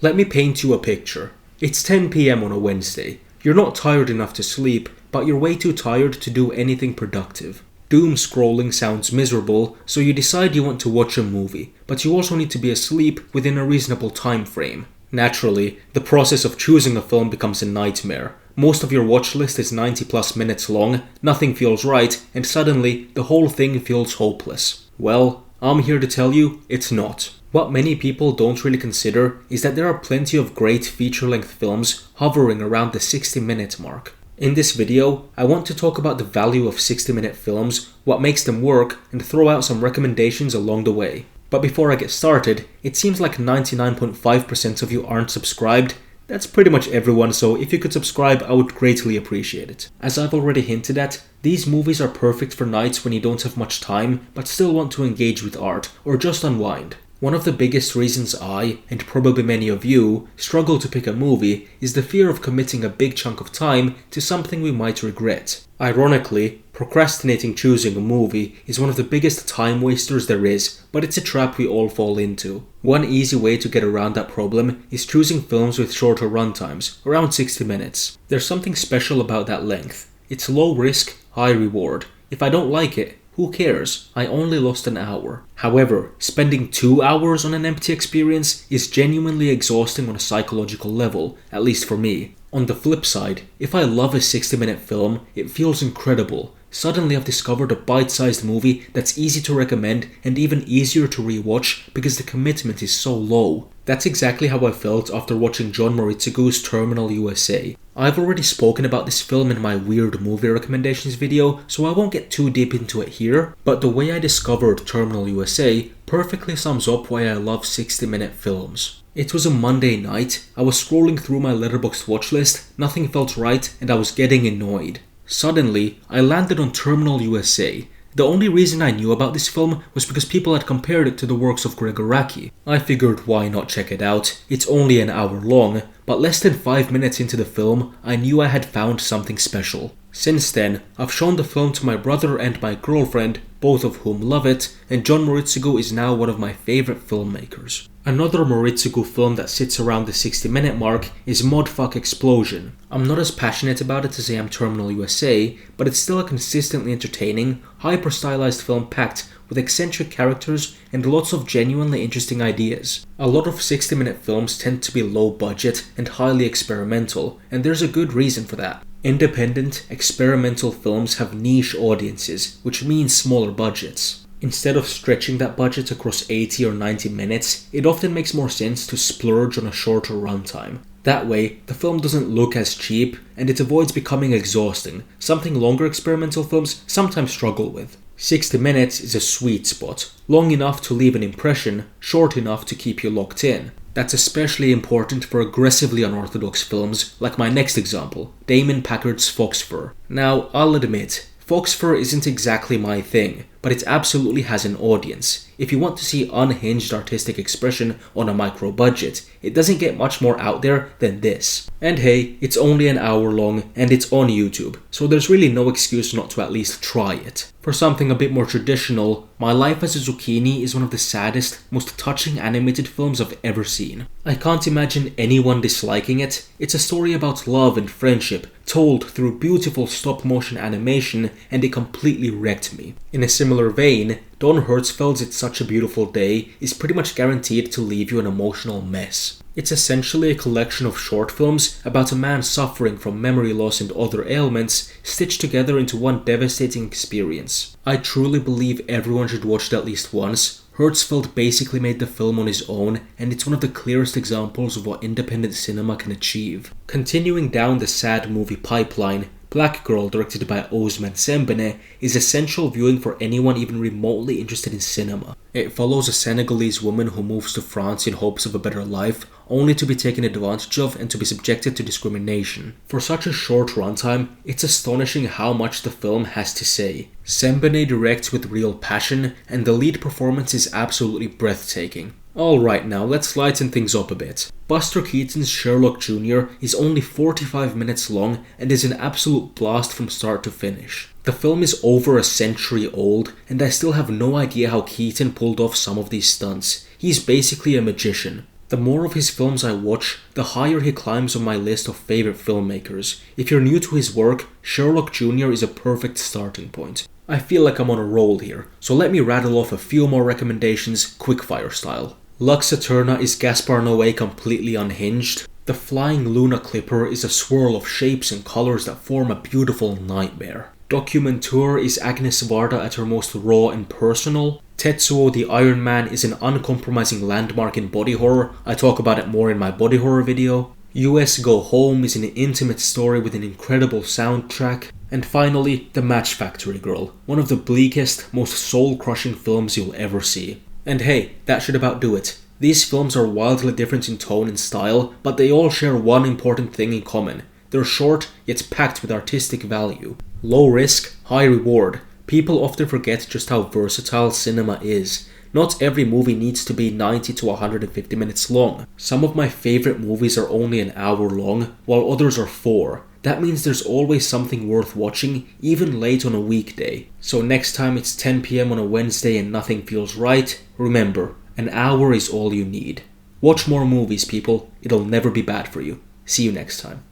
Let me paint you a picture. It's 10 PM on a Wednesday. You're not tired enough to sleep, but you're way too tired to do anything productive. Doom scrolling sounds miserable, so you decide you want to watch a movie, but you also need to be asleep within a reasonable time frame. Naturally, the process of choosing a film becomes a nightmare. Most of your watch list is 90 plus minutes long, nothing feels right, and suddenly the whole thing feels hopeless. Well, I'm here to tell you, it's not. What many people don't really consider is that there are plenty of great feature-length films hovering around the 60-minute mark. In this video, I want to talk about the value of 60-minute films, what makes them work, and throw out some recommendations along the way. But before I get started, it seems like 99.5% of you aren't subscribed. That's pretty much everyone, so if you could subscribe, I would greatly appreciate it. As I've already hinted at, these movies are perfect for nights when you don't have much time, but still want to engage with art, or just unwind. One of the biggest reasons I, and probably many of you, struggle to pick a movie is the fear of committing a big chunk of time to something we might regret. Ironically, procrastinating choosing a movie is one of the biggest time wasters there is, but it's a trap we all fall into. One easy way to get around that problem is choosing films with shorter runtimes, around 60 minutes. There's something special about that length. It's low risk, high reward. If I don't like it, who cares? I only lost an hour. However, spending 2 hours on an empty experience is genuinely exhausting on a psychological level, at least for me. On the flip side, if I love a 60-minute film, it feels incredible. Suddenly I've discovered a bite-sized movie that's easy to recommend and even easier to rewatch because the commitment is so low. That's exactly how I felt after watching Jon Moritsugu's Terminal USA. I've already spoken about this film in my weird movie recommendations video, so I won't get too deep into it here, but the way I discovered Terminal USA perfectly sums up why I love 60-minute films. It was a Monday night, I was scrolling through my Letterboxd watchlist, nothing felt right, and I was getting annoyed. Suddenly, I landed on Terminal USA. The only reason I knew about this film was because people had compared it to the works of Gregor Raki. I figured why not check it out, it's only an hour long, but less than 5 minutes into the film, I knew I had found something special. Since then, I've shown the film to my brother and my girlfriend, both of whom love it, and Jon Moritsugu is now one of my favorite filmmakers. Another Moritsugu film that sits around the 60-minute mark is Modfuck Explosion. I'm not as passionate about it as I am Terminal USA, but it's still a consistently entertaining, hyper-stylized film packed with eccentric characters and lots of genuinely interesting ideas. A lot of 60-minute films tend to be low budget and highly experimental, and there's a good reason for that. Independent, experimental films have niche audiences, which means smaller budgets. Instead of stretching that budget across 80 or 90 minutes, it often makes more sense to splurge on a shorter runtime. That way, the film doesn't look as cheap, and it avoids becoming exhausting, something longer experimental films sometimes struggle with. 60 minutes is a sweet spot, long enough to leave an impression, short enough to keep you locked in. That's especially important for aggressively unorthodox films, like my next example, Damon Packard's Foxfur. Now, I'll admit, Foxfur isn't exactly my thing, but it absolutely has an audience. If you want to see unhinged artistic expression on a micro budget, it doesn't get much more out there than this. And hey, it's only an hour long and it's on YouTube, so there's really no excuse not to at least try it. For something a bit more traditional, My Life as a Zucchini is one of the saddest, most touching animated films I've ever seen. I can't imagine anyone disliking it. It's a story about love and friendship, told through beautiful stop-motion animation, and it completely wrecked me. In a similar vein, Don Hertzfeldt's It's Such a Beautiful Day is pretty much guaranteed to leave you an emotional mess. It's essentially a collection of short films about a man suffering from memory loss and other ailments stitched together into one devastating experience. I truly believe everyone should watch it at least once. Hertzfeldt basically made the film on his own, and it's one of the clearest examples of what independent cinema can achieve. Continuing down the sad movie pipeline, Black Girl, directed by Ousmane Sembène, is essential viewing for anyone even remotely interested in cinema. It follows a Senegalese woman who moves to France in hopes of a better life, only to be taken advantage of and to be subjected to discrimination. For such a short runtime, it's astonishing how much the film has to say. Sembène directs with real passion, and the lead performance is absolutely breathtaking. Alright, now let's lighten things up a bit. Buster Keaton's Sherlock Jr. is only 45 minutes long and is an absolute blast from start to finish. The film is over a century old, and I still have no idea how Keaton pulled off some of these stunts. He's basically a magician. The more of his films I watch, the higher he climbs on my list of favorite filmmakers. If you're new to his work, Sherlock Jr. is a perfect starting point. I feel like I'm on a roll here, so let me rattle off a few more recommendations quickfire style. Lux Æterna is Gaspar Noé completely unhinged. The Flying Luna Clipper is a swirl of shapes and colors that form a beautiful nightmare. Documenteur is Agnès Varda at her most raw and personal. Tetsuo the Iron Man is an uncompromising landmark in body horror. I talk about it more in my body horror video. US Go Home is an intimate story with an incredible soundtrack. And finally, The Match Factory Girl, one of the bleakest, most soul-crushing films you'll ever see. And hey, that should about do it. These films are wildly different in tone and style, but they all share one important thing in common. They're short, yet packed with artistic value. Low risk, high reward. People often forget just how versatile cinema is. Not every movie needs to be 90 to 150 minutes long. Some of my favorite movies are only an hour long, while others are 4. That means there's always something worth watching, even late on a weekday. So next time it's 10 PM on a Wednesday and nothing feels right, remember, an hour is all you need. Watch more movies, people. It'll never be bad for you. See you next time.